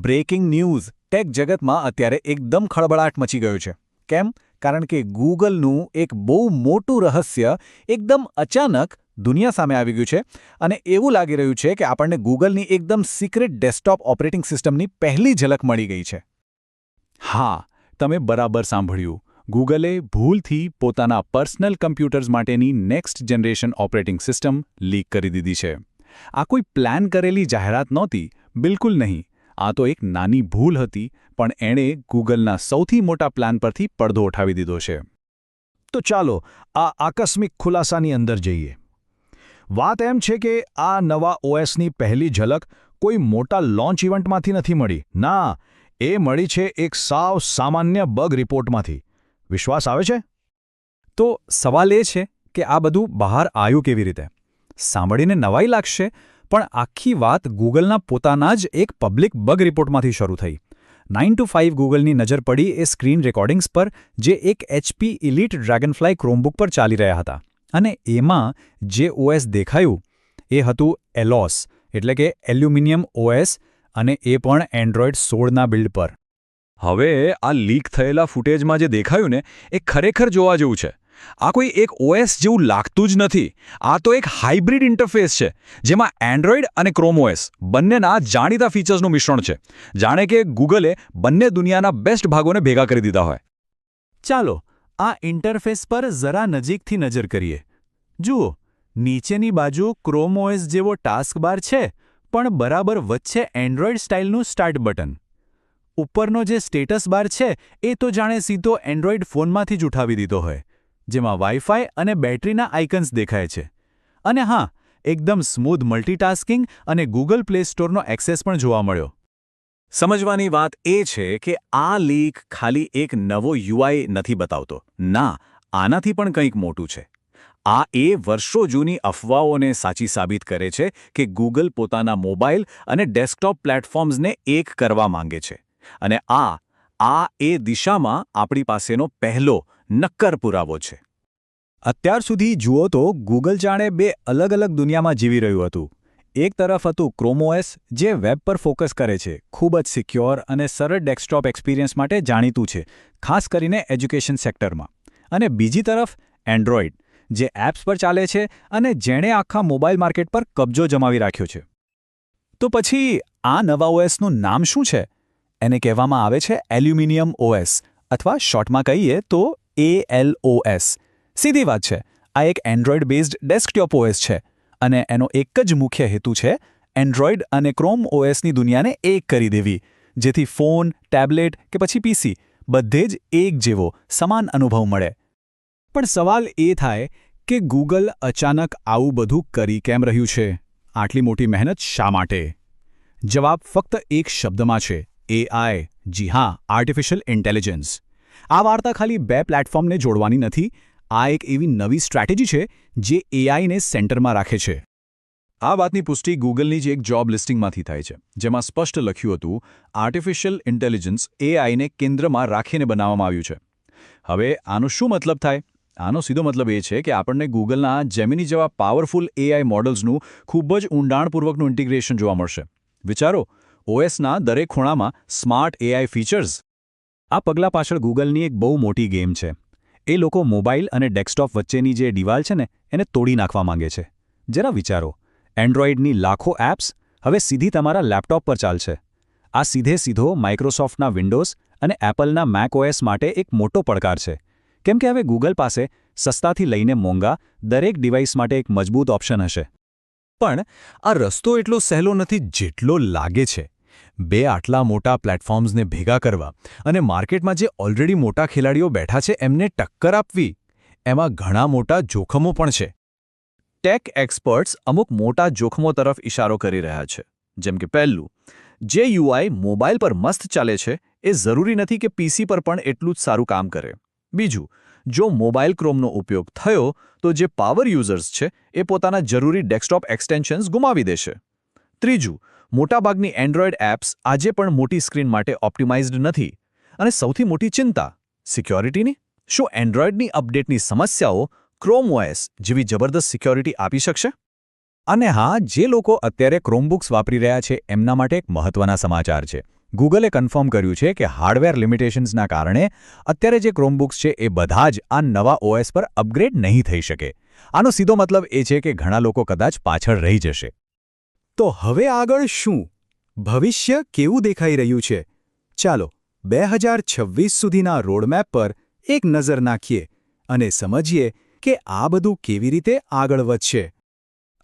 Breaking news tech જગતમાં અત્યારે એકદમ ખળબળાટ મચી ગયો છે. કેમ? કારણ કે ગૂગલનું એક બહુ મોટું રહસ્ય એકદમ અચાનક દુનિયા સામે આવી ગયું છે અને એવું લાગી રહ્યું છે કે આપણને ગૂગલની એકદમ સિક્રેટ ડેસ્કટોપ ઓપરેટિંગ સિસ્ટમની પહેલી ઝલક મળી ગઈ છે. હા, તમે બરાબર સાંભળ્યું. ગૂગલે ભૂલથી પોતાના પર્સનલ કમ્પ્યુટર્સ માટેની next generation operating system leak કરી દીધી છે. આ કોઈ પ્લાન કરેલી જાહેરાત નહોતી, બિલકુલ નહીં. આ તો એક નાની ભૂલ હતી, પણ એણે ગૂગલના સૌથી મોટા પ્લાન પરથી પડદો ઉઠાવી દીધો છે. તો ચાલો આ આકસ્મિક ખુલાસાની અંદર જઈએ. વાત એમ છે કે આ નવા ઓએસની પહેલી ઝલક કોઈ મોટા લોન્ચ ઇવેન્ટમાંથી નથી મળી. ના, એ મળી છે એક સાવ સામાન્ય બગ રિપોર્ટમાંથી. વિશ્વાસ આવે છે? તો સવાલ એ છે કે આ બધું બહાર આવ્યું કેવી રીતે? સાંભળીને નવાઈ લાગશે, પણ આખી વાત ગૂગલના પોતાના જ એક પબ્લિક બગ રિપોર્ટમાંથી શરૂ થઈ. 9 to 5 ગૂગલની નજર પડી એ સ્ક્રીન રેકોર્ડિંગ્સ પર જે એક HP ઇલીટ ડ્રેગનફ્લાય ક્રોમબુક પર ચાલી રહ્યા હતા. અને એમાં જે OS દેખાયું એ હતું એલોસ, એટલે કે એલ્યુમિનિયમ OS, અને એ પણ એન્ડ્રોઇડ 16ના બિલ્ડ પર. હવે આ લીક થયેલા ફૂટેજમાં જે દેખાયું ને એ ખરેખર જોવા જેવું છે. આ કોઈ એક OS જેવું લાગતું જ નથી. આ તો એક હાઇબ્રિડ ઇન્ટરફેસ છે, જેમાં એન્ડ્રોઇડ અને ક્રોમ OS બંનેના જાણીતા ફીચર્સનું મિશ્રણ છે. જાણે કે ગૂગલે બંને દુનિયાના બેસ્ટ ભાગોને ભેગા કરી દીધા હોય. ચાલો આ ઇન્ટરફેસ પર જરા નજીકથી નજર કરીએ. જુઓ, નીચેની બાજુ ક્રોમ OS જેવો ટાસ્ક બાર છે, પણ બરાબર વચ્ચે એન્ડ્રોઇડ સ્ટાઇલનું સ્ટાર્ટ બટન. ઉપરનો જે સ્ટેટસ બાર છે એ તો જાણે સીધો એન્ડ્રોઇડ ફોનમાંથી જ ઉઠાવી દીધો હોય, જેમાં વાઇફાઈ અને બેટરીના આઇકન્સ દેખાય છે. અને હા, એકદમ સ્મૂધ મલ્ટીટાસ્કિંગ અને ગૂગલ પ્લે સ્ટોરનો એક્સેસ પણ જોવા મળ્યો. સમજવાની વાત એ છે કે આ લીક ખાલી એક નવો UI નથી બતાવતો. ના, આનાથી પણ કંઈક મોટું છે. આ એ વર્ષો જૂની અફવાઓને સાચી સાબિત કરે છે કે ગૂગલ પોતાના મોબાઈલ અને ડેસ્કટોપ પ્લેટફોર્મ્સને એક કરવા માંગે છે. અને આ એ દિશામાં આપણી પાસેનો પહેલો નક્કર પુરાવો છે. અત્યાર સુધી જુઓ તો ગૂગલ જાણે બે અલગ અલગ દુનિયામાં જીવી રહ્યું હતું. એક તરફ હતું ક્રોમ OS, જે વેબ પર ફોકસ કરે છે, ખૂબ જ સિક્યોર અને સરળ ડેસ્કટોપ એક્સપિરિયન્સ માટે જાણીતું છે, ખાસ કરીને એજ્યુકેશન સેક્ટરમાં. અને બીજી તરફ એન્ડ્રોઇડ, જે એપ્સ પર ચાલે છે અને જેણે આખા મોબાઈલ માર્કેટ પર કબજો જમાવી રાખ્યો છે. તો પછી આ નવા OSનું નામ શું છે? એને કહેવામાં આવે છે એલ્યુમિનિયમ OS, અથવા શોર્ટમાં કહીએ તો ALOS. સીધી વાત છે, આ એક એન્ડ્રોઇડ બેઝડ ડેસ્કટોપ OS છે અને એનો એક જ મુખ્ય હેતુ છે એન્ડ્રોઇડ અને ક્રોમ OSની દુનિયાને એક કરી દેવી, જેથી ફોન, ટેબ્લેટ કે પછી PC બધે જ એક જેવો સમાન અનુભવ મળે. પણ સવાલ એ થાય કે ગૂગલ અચાનક આવું બધું કરી કેમ રહ્યું છે? આટલી મોટી મહેનત શા માટે? જવાબ ફક્ત એક શબ્દમાં છે: AI. જી હા, આર્ટિફિશિયલ ઇન્ટેલિજન્સ. આ વાર્તા ખાલી બે પ્લેટફોર્મને જોડવાની નથી. આ એક એવી નવી સ્ટ્રેટેજી છે જે AIને સેન્ટરમાં રાખે છે. આ વાતની પુષ્ટિ ગૂગલની જ એક જોબ લિસ્ટિંગમાંથી થાય છે, જેમાં સ્પષ્ટ લખ્યું હતું આર્ટિફિશિયલ ઇન્ટેલિજન્સ AIને કેન્દ્રમાં રાખીને બનાવવામાં આવ્યું છે. હવે આનો શું મતલબ થાય? આનો સીધો મતલબ એ છે કે આપણને ગૂગલના જેમિની જેવા પાવરફુલ AI મોડલ્સનું ખૂબ જ ઊંડાણપૂર્વકનું ઇન્ટિગ્રેશન જોવા મળશે. વિચારો, OSના દરેક ખૂણામાં સ્માર્ટ AI ફીચર્સ. આ પગલા પાછળ ગૂગલની એક બહુ મોટી ગેમ છે. એ લોકો મોબાઈલ અને ડેસ્કટોપ વચ્ચેની જે દિવાલ છે ને એને તોડી નાખવા માંગે છે. જરા વિચારો, એન્ડ્રોઇડની લાખો એપ્સ હવે સીધી તમારા લેપટોપ પર ચાલશે. આ સીધો માઇક્રોસોફ્ટના વિન્ડોઝ અને એપલના macOS માટે એક મોટો પડકાર છે, કેમ કે હવે ગૂગલ પાસે સસ્તાથી લઈને મોંઘા દરેક ડિવાઇસ માટે એક મજબૂત ઓપ્શન હશે. પણ આ રસ્તો એટલો સહેલો નથી જેટલો લાગે છે. બે આટલા મોટા પ્લેટફોર્મ્સને ભેગા કરવા અને માર્કેટમાં જે ઓલરેડી મોટા ખેલાડીઓ બેઠા છે એમને ટક્કર આપવી, એમાં ઘણા મોટા જોખમો પણ છે. ટેક એક્સપર્ટ્સ અમુક મોટા જોખમો તરફ ઇશારો કરી રહ્યા છે. જેમ કે પહેલું, જે UI મોબાઈલ પર મસ્ત ચાલે છે એ જરૂરી નથી કે PC પર પણ એટલું જ સારું કામ કરે. બીજું, જો મોબાઈલ ક્રોમનો ઉપયોગ થયો તો જે પાવર યુઝર્સ છે એ પોતાના જરૂરી ડેસ્કટોપ એક્સટેન્શન્સ ગુમાવી દેશે. ત્રીજું, મોટાભાગની એન્ડ્રોઇડ એપ્સ આજે પણ મોટી સ્ક્રીન માટે ઓપ્ટિમાઇઝ્ડ નથી. અને સૌથી મોટી ચિંતા, સિક્યોરિટીની. શું એન્ડ્રોઇડની અપડેટની સમસ્યાઓ ક્રોમ OS જેવી જબરદસ્ત સિક્યોરિટી આપી શકશે? અને હા, જે લોકો અત્યારે ક્રોમબુક્સ વાપરી રહ્યા છે એમના માટે એક મહત્વના સમાચાર છે. ગૂગલે કન્ફર્મ કર્યું છે કે હાર્ડવેર લિમિટેશન્સના કારણે અત્યારે જે ક્રોમબુક્સ છે એ બધા જ આ નવા OS પર અપગ્રેડ નહીં થઈ શકે. આનો સીધો મતલબ એ છે કે ઘણા લોકો કદાચ પાછળ રહી જશે. તો હવે આગળ શું? ભવિષ્ય કેવું દેખાઈ રહ્યું છે? ચાલો 2026 સુધીના રોડમેપ પર એક નજર નાખીએ અને સમજીએ કે આ બધું કેવી રીતે આગળ વધશે.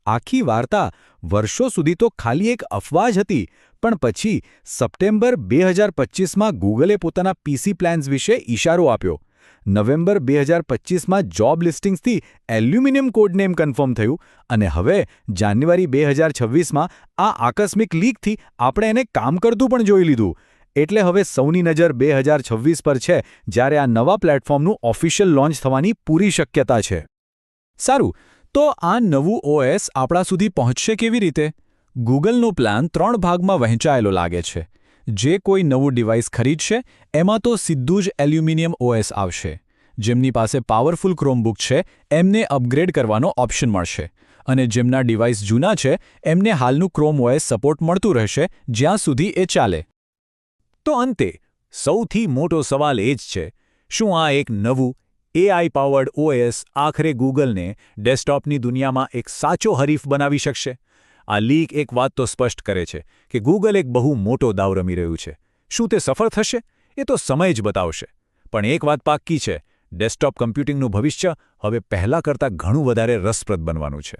આખી વાર્તા વર્ષો સુધી તો ખાલી એક અફવા જ હતી, પણ પછી સપ્ટેમ્બર 2025માં ગૂગલે પોતાના PC પ્લાન્સ વિશે ઇશારો આપ્યો. નવેમ્બર 2025માં જોબ લિસ્ટિંગ્સથી એલ્યુમિનિયમ કોડનેમ કન્ફર્મ થયું અને હવે જાન્યુઆરી 2026માં આ આકસ્મિક લીકથી આપણે એને કામ કરતું પણ જોઈ લીધું. એટલે હવે સૌની નજર 2026 પર છે, જ્યારે આ નવા પ્લેટફોર્મનું ઓફિશિયલ લોન્ચ થવાની પૂરી શક્યતા છે. સારું, તો આ નવું OS આપણા સુધી પહોંચશે કેવી રીતે? ગૂગલનો પ્લાન 3 ભાગમાં વહેંચાયેલો લાગે છે. જે કોઈ નવું ડિવાઇસ ખરીદશે એમાં તો સીધું જ એલ્યુમિનિયમ OS આવશે. જેમની પાસે પાવરફુલ ક્રોમબુક છે એમને અપગ્રેડ કરવાનો ઓપ્શન મળશે, અને જેમના ડિવાઇસ જૂના છે એમને હાલનું ક્રોમ OS સપોર્ટ મળતું રહેશે જ્યાં સુધી એ ચાલે. તો અંતે સૌથી મોટો સવાલ એ જ છે, શું આ એક નવું AI પાવર્ડ OS આખરે ગૂગલને ડેસ્કટોપની દુનિયામાં એક સાચો હરીફ બનાવી શકશે? આ લીક એક વાત તો સ્પષ્ટ કરે છે કે ગૂગલ એક બહુ મોટો દાવ રમી રહ્યું છે. શું તે સફળ થશે? એ તો સમય જ બતાવશે. પણ એક વાત પાક્કી છે, ડેસ્કટોપ કમ્પ્યુટિંગનું ભવિષ્ય હવે પહેલાં કરતાં ઘણું વધારે રસપ્રદ બનવાનું છે.